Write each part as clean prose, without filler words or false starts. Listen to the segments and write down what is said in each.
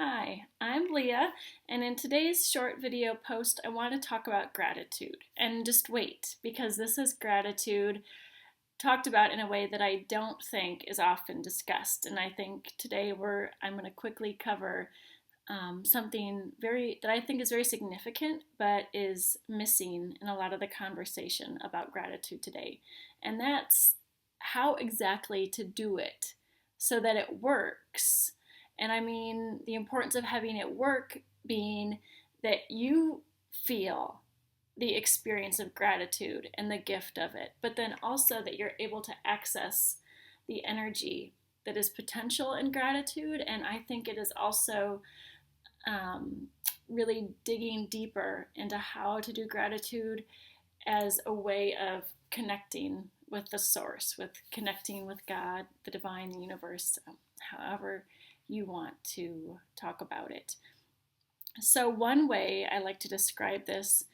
Hi, I'm Leah, and in today's short video post, I want to talk about gratitude. And just wait, because this is gratitude talked about in a way that I don't think is often discussed. And I think today I'm going to quickly cover something that I think is very significant, but is missing in a lot of the conversation about gratitude today. And that's how exactly to do it so that it works. And I mean, the importance of having it work being that you feel the experience of gratitude and the gift of it, but then also that you're able to access the energy that is potential in gratitude. And I think it is also really digging deeper into how to do gratitude as a way of connecting with the source, with connecting with God, the divine, the universe, however you want to talk about it. So one way I like to describe this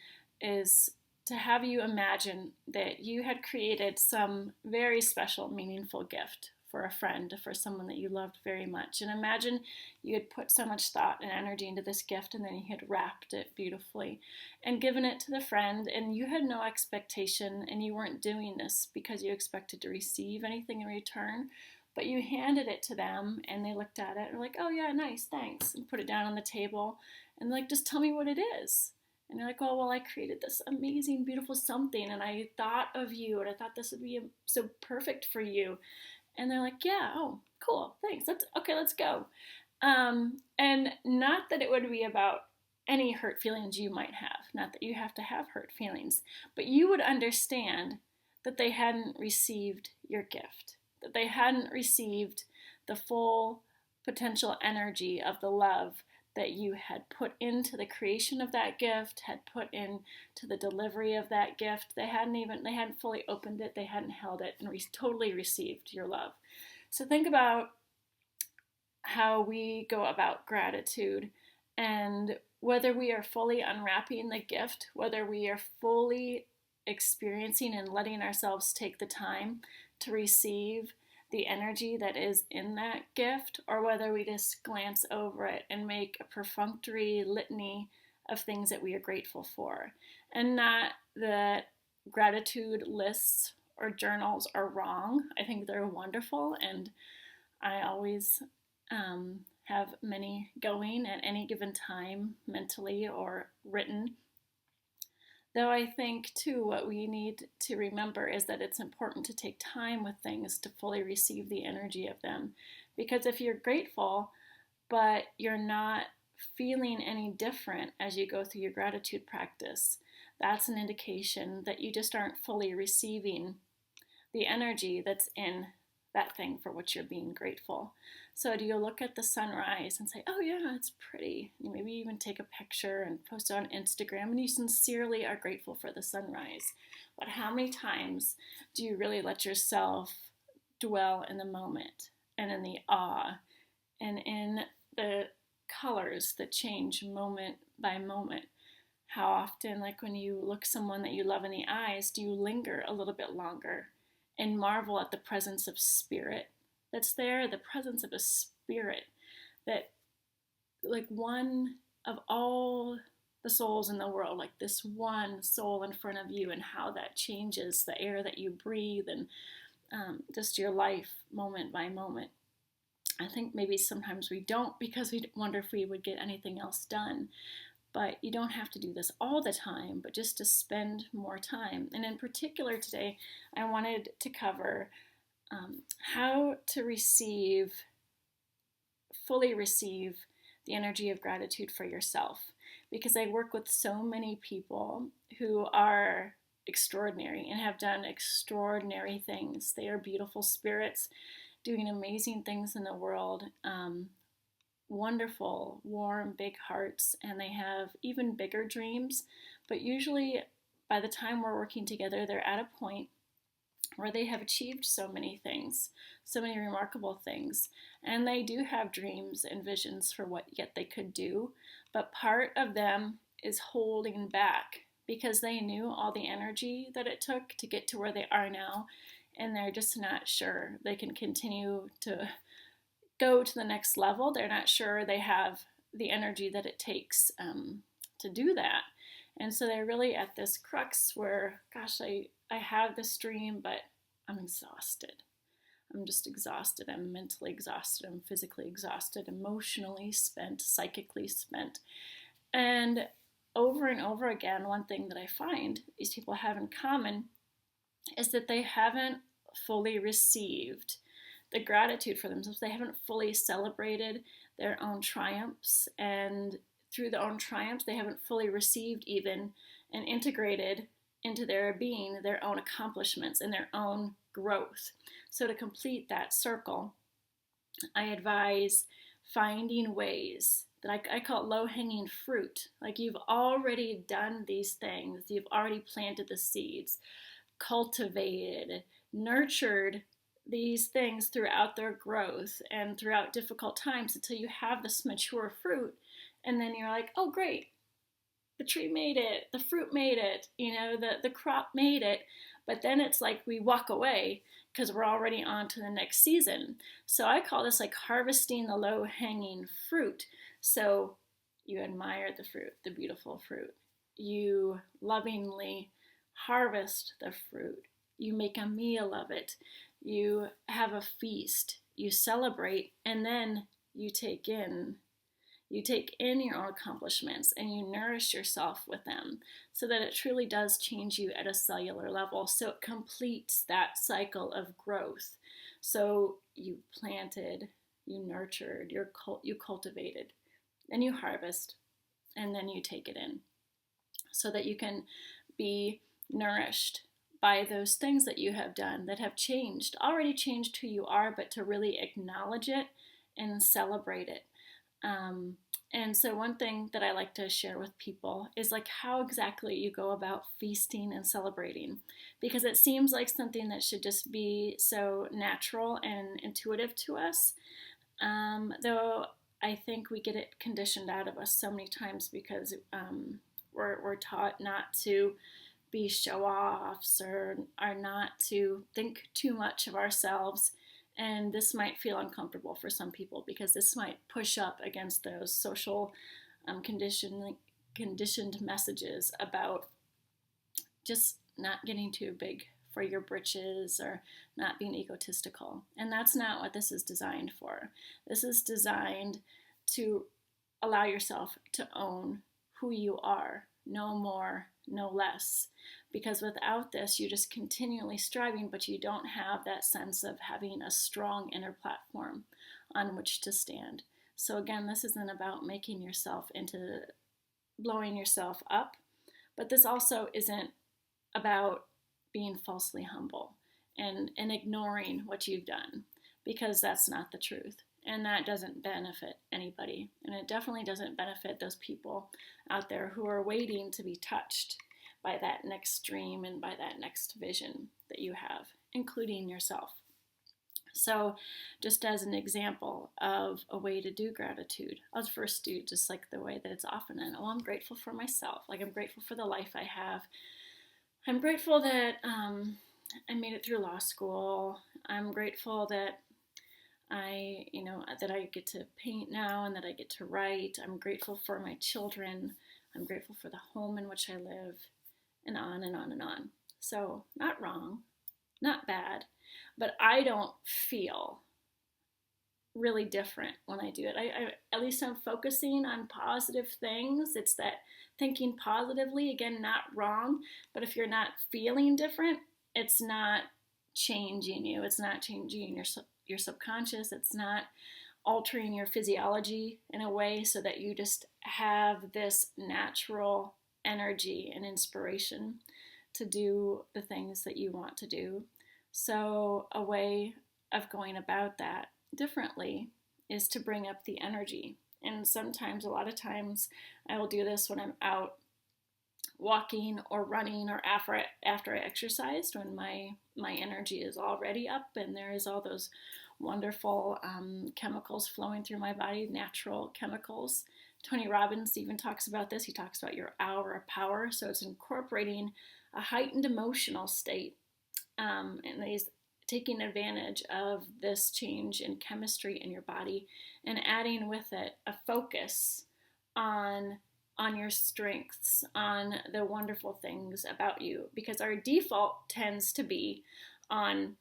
is to have you imagine that you had created some very special, meaningful gift for a friend, for someone that you loved very much. And imagine you had put so much thought and energy into this gift, and then you had wrapped it beautifully and given it to the friend, and you had no expectation, and you weren't doing this because you expected to receive anything in return, but you handed it to them, and they looked at it and were like, oh yeah, nice, thanks, and put it down on the table, and like, just tell me what it is. And you're like, oh, well, I created this amazing, beautiful something, and I thought of you, and I thought this would be so perfect for you. And they're like, yeah, oh, cool, thanks. Let's go. And not that it would be about any hurt feelings you might have, not that you have to have hurt feelings, but you would understand that they hadn't received your gift, that they hadn't received the full potential energy of the love that you had put into the creation of that gift, had put into the delivery of that gift. They hadn't fully opened it, they hadn't held it, and totally received your love. So think about how we go about gratitude, and whether we are fully unwrapping the gift, whether we are fully experiencing and letting ourselves take the time to receive the energy that is in that gift, or whether we just glance over it and make a perfunctory litany of things that we are grateful for. And not that gratitude lists or journals are wrong. I think they're wonderful, and I always have many going at any given time, mentally or written. Though I think, too, what we need to remember is that it's important to take time with things to fully receive the energy of them. Because if you're grateful, but you're not feeling any different as you go through your gratitude practice, that's an indication that you just aren't fully receiving the energy that's in that thing for which you're being grateful. So do you look at the sunrise and say, oh yeah, it's pretty? You maybe even take a picture and post it on Instagram, and you sincerely are grateful for the sunrise. But how many times do you really let yourself dwell in the moment and in the awe and in the colors that change moment by moment? How often, like when you look someone that you love in the eyes, do you linger a little bit longer and marvel at the presence of spirit that's there, the presence of a spirit that, like, one of all the souls in the world, like this one soul in front of you, and how that changes the air that you breathe and just your life moment by moment. I think maybe sometimes we don't, because we wonder if we would get anything else done. But you don't have to do this all the time, but just to spend more time. And in particular today, I wanted to cover how to fully receive the energy of gratitude for yourself. Because I work with so many people who are extraordinary and have done extraordinary things. They are beautiful spirits doing amazing things in the world. Wonderful, warm, big hearts, and they have even bigger dreams. But usually, by the time we're working together, they're at a point where they have achieved so many things, so many remarkable things. And they do have dreams and visions for what yet they could do. But part of them is holding back because they knew all the energy that it took to get to where they are now. And they're just not sure they can continue to go to the next level. They're not sure they have the energy that it takes to do that. And so they're really at this crux where, gosh, I have this dream, but I'm exhausted. I'm just exhausted. I'm mentally exhausted. I'm physically exhausted, emotionally spent, psychically spent. And over again, one thing that I find these people have in common is that they haven't fully received the gratitude for themselves. They haven't fully celebrated their own triumphs, and through their own triumphs, they haven't fully received even and integrated into their being their own accomplishments and their own growth. So to complete that circle, I advise finding ways that I call it low-hanging fruit. Like, you've already done these things, you've already planted the seeds, cultivated, nurtured these things throughout their growth and throughout difficult times until you have this mature fruit. And then you're like, oh, great, the tree made it, the fruit made it, the crop made it. But then it's like we walk away because we're already on to the next season. So I call this like harvesting the low-hanging fruit. So you admire the fruit, the beautiful fruit. You lovingly harvest the fruit. You make a meal of it. You have a feast. You celebrate, and then you take in your own accomplishments and you nourish yourself with them so that it truly does change you at a cellular level. So it completes that cycle of growth. So you planted, you nurtured, you cultivated, then you harvest, and then you take it in so that you can be nourished by those things that you have done that have already changed who you are, but to really acknowledge it and celebrate it. And so one thing that I like to share with people is like how exactly you go about feasting and celebrating, because it seems like something that should just be so natural and intuitive to us, though I think we get it conditioned out of us so many times because we're taught not to be show-offs or are not to think too much of ourselves. And this might feel uncomfortable for some people because this might push up against those social conditioned messages about just not getting too big for your britches or not being egotistical. And that's not what this is designed for. This is designed to allow yourself to own who you are, no more, no less. Because without this, you're just continually striving, but you don't have that sense of having a strong inner platform on which to stand. So again, this isn't about making yourself into blowing yourself up, but this also isn't about being falsely humble and ignoring what you've done, because that's not the truth. And that doesn't benefit anybody. And it definitely doesn't benefit those people out there who are waiting to be touched by that next dream and by that next vision that you have, including yourself. So just as an example of a way to do gratitude, I'll first do just like the way that it's often done. Oh, I'm grateful for myself. Like, I'm grateful for the life I have. I'm grateful that I made it through law school. I'm grateful that I get to paint now and that I get to write. I'm grateful for my children. I'm grateful for the home in which I live, and on and on and on. So not wrong, not bad, but I don't feel really different when I do it. I at least I'm focusing on positive things. It's that thinking positively, again, not wrong, but if you're not feeling different, it's not changing you. It's not changing your subconscious. It's not altering your physiology in a way so that you just have this natural energy and inspiration to do the things that you want to do. So a way of going about that differently is to bring up the energy. And sometimes, a lot of times, I will do this when I'm out walking or running or after I exercised, when my energy is already up and there is all those wonderful chemicals flowing through my body, natural chemicals. Tony Robbins even talks about this. He talks about your hour of power. So it's incorporating a heightened emotional state, and he's taking advantage of this change in chemistry in your body and adding with it a focus on your strengths, on the wonderful things about you, because our default tends to be on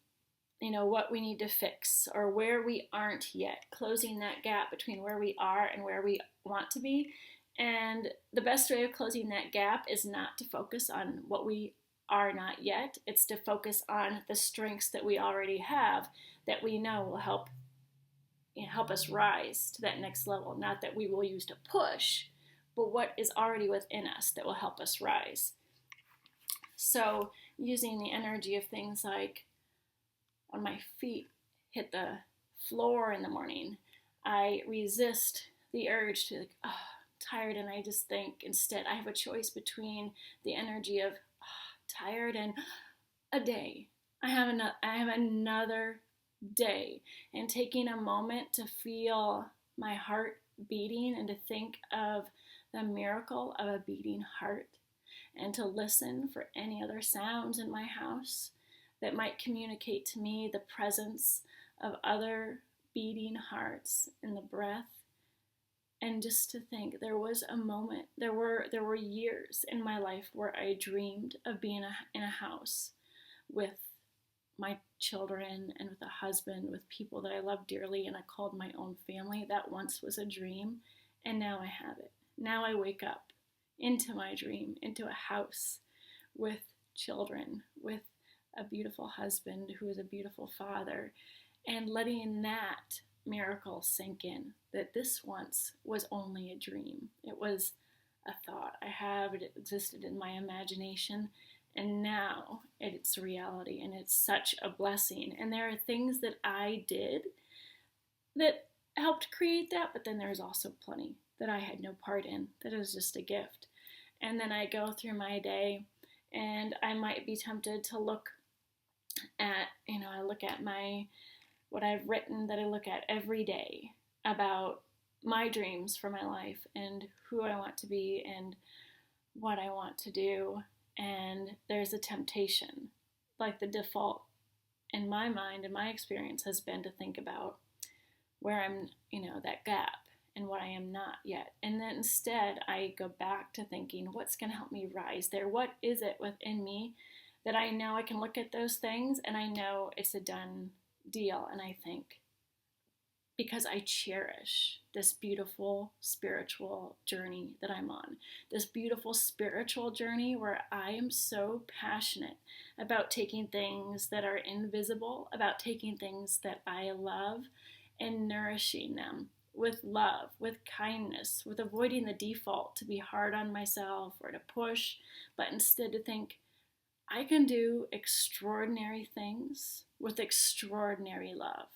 what we need to fix or where we aren't yet, closing that gap between where we are and where we want to be. And the best way of closing that gap is not to focus on what we are not yet. It's to focus on the strengths that we already have that we know will help us rise to that next level. Not that we will use to push, but what is already within us that will help us rise. So using the energy of things like when my feet hit the floor in the morning, I resist the urge to tired, and I just think instead I have a choice between the energy of tired and a day. I have another day, and taking a moment to feel my heart beating and to think of the miracle of a beating heart, and to listen for any other sounds in my house that might communicate to me the presence of other beating hearts in the breath. And just to think, there was a moment, there were years in my life where I dreamed of being in a house with my children and with a husband, with people that I love dearly and I called my own family. That once was a dream, and now I have it. Now I wake up into my dream, into a house with children, with a beautiful husband who is a beautiful father, and letting that miracle sink in, that this once was only a dream. It was a thought I have, it existed in my imagination, and now it's reality, and it's such a blessing. And there are things that I did that helped create that, but then there's also plenty that I had no part in, that it was just a gift. And then I go through my day, and I might be tempted to look at, I look at what I've written, that I look at every day about my dreams for my life and who I want to be and what I want to do. And there's a temptation, like the default in my mind and my experience has been to think about where I'm, that gap and what I am not yet. And then instead I go back to thinking, what's going to help me rise there? What is it within me that I know I can look at those things and I know it's a done deal? And I think, because I cherish this beautiful spiritual journey that I'm on, this beautiful spiritual journey where I am so passionate about taking things that are invisible, about taking things that I love and nourishing them with love, with kindness, with avoiding the default to be hard on myself or to push, but instead to think, I can do extraordinary things with extraordinary love.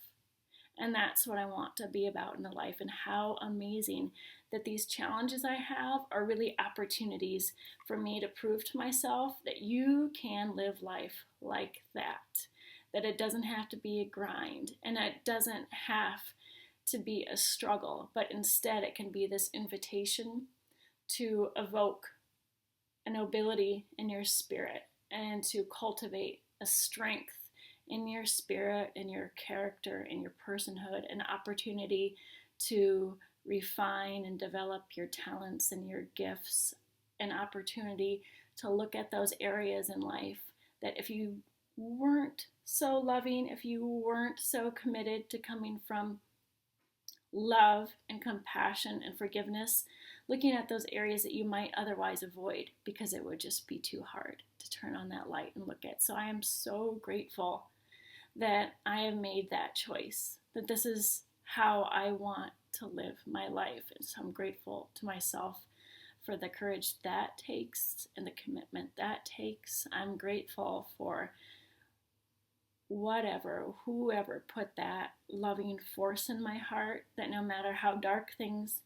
And that's what I want to be about in the life, and how amazing that these challenges I have are really opportunities for me to prove to myself that you can live life like that it doesn't have to be a grind, and it doesn't have to be a struggle, but instead it can be this invitation to evoke a nobility in your spirit and to cultivate a strength in your spirit, in your character, in your personhood, an opportunity to refine and develop your talents and your gifts, an opportunity to look at those areas in life that if you weren't so loving, if you weren't so committed to coming from love and compassion and forgiveness, looking at those areas that you might otherwise avoid because it would just be too hard to turn on that light and look at. So I am so grateful that I have made that choice, that this is how I want to live my life. And so I'm grateful to myself for the courage that takes and the commitment that takes. I'm grateful for whoever put that loving force in my heart, that no matter how dark things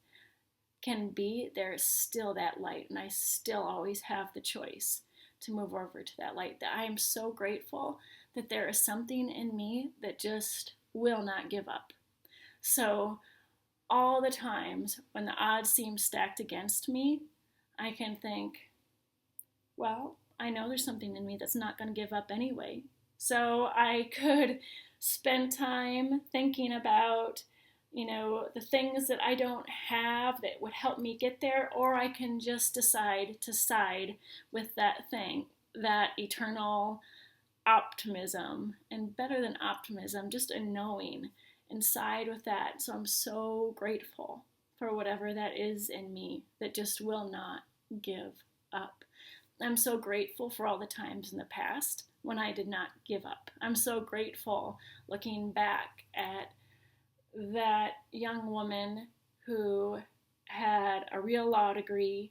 can be, there's still that light, and I still always have the choice to move over to that light. That I am so grateful that there is something in me that just will not give up. So all the times when the odds seem stacked against me, I can think, well, I know there's something in me that's not going to give up anyway. So I could spend time thinking about, the things that I don't have that would help me get there, or I can just decide to side with that thing, that eternal optimism, and better than optimism, just a knowing, and side with that. So I'm so grateful for whatever that is in me that just will not give up. I'm so grateful for all the times in the past when I did not give up. I'm so grateful looking back at that young woman who had a real law degree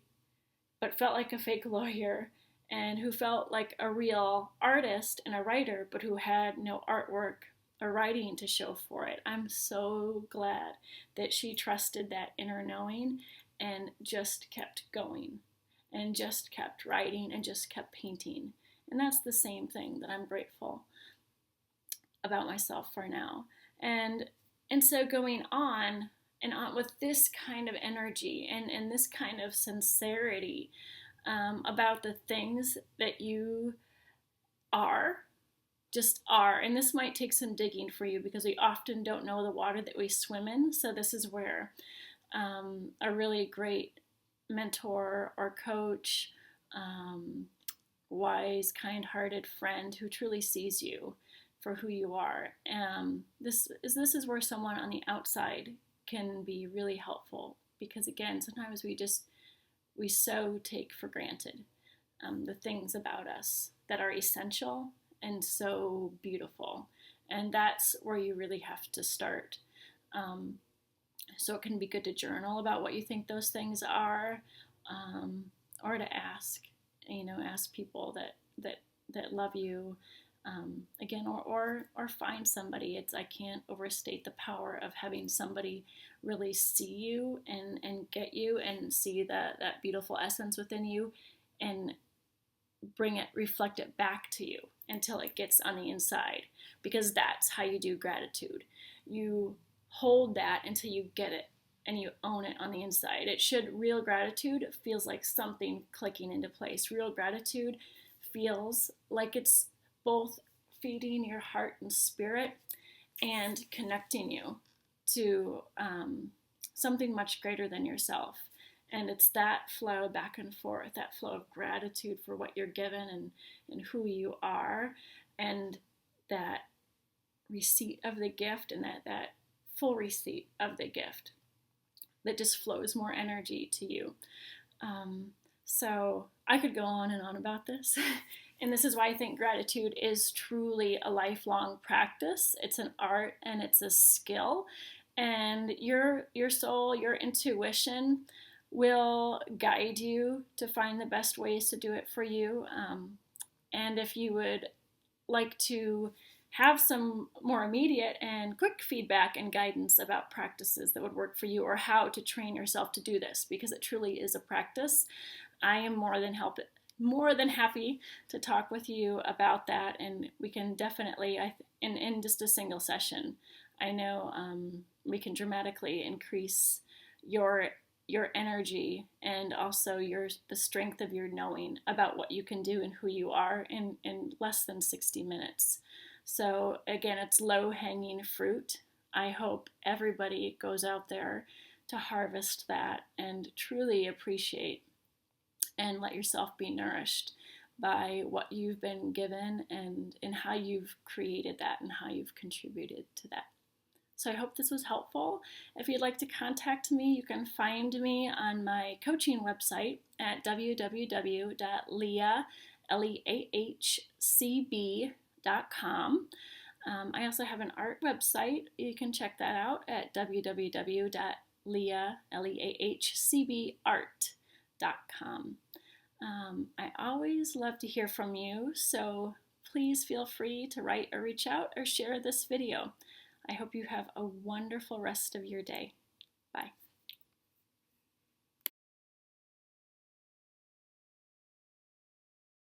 but felt like a fake lawyer, and who felt like a real artist and a writer, but who had no artwork or writing to show for it. I'm so glad that she trusted that inner knowing and just kept going and just kept writing and just kept painting. And that's the same thing that I'm grateful about myself for now. And so going on and on with this kind of energy and this kind of sincerity about the things that you are, just are. And this might take some digging for you because we often don't know the water that we swim in. So this is where a really great mentor or coach, wise, kind-hearted friend who truly sees you for who you are. This is where someone on the outside can be really helpful, because again, sometimes we so take for granted the things about us that are essential and so beautiful, and that's where you really have to start. So it can be good to journal about what you think those things are, or to ask people that love you. Again, or find somebody. I can't overstate the power of having somebody really see you and get you and see that beautiful essence within you and reflect it back to you until it gets on the inside, because that's how you do gratitude. You hold that until you get it and you own it on the inside. Real gratitude feels like something clicking into place. Real gratitude feels like it's both feeding your heart and spirit and connecting you to something much greater than yourself. And it's that flow back and forth, that flow of gratitude for what you're given and who you are, and that receipt of the gift, and that full receipt of the gift that just flows more energy to you. So I could go on and on about this. And this is why I think gratitude is truly a lifelong practice. It's an art and it's a skill. And your soul, your intuition will guide you to find the best ways to do it for you. And if you would like to have some more immediate and quick feedback and guidance about practices that would work for you, or how to train yourself to do this, because it truly is a practice, I am more than happy to talk with you about that. And we can definitely, in just a single session, I know we can dramatically increase your energy, and also the strength of your knowing about what you can do and who you are in less than 60 minutes. So again, it's low-hanging fruit. I hope everybody goes out there to harvest that and truly appreciate and let yourself be nourished by what you've been given, and how you've created that and how you've contributed to that. So I hope this was helpful. If you'd like to contact me, you can find me on my coaching website at www.leahcb.com. I also have an art website. You can check that out at www.leahcbart.com. I always love to hear from you, so please feel free to write or reach out or share this video. I hope you have a wonderful rest of your day. Bye.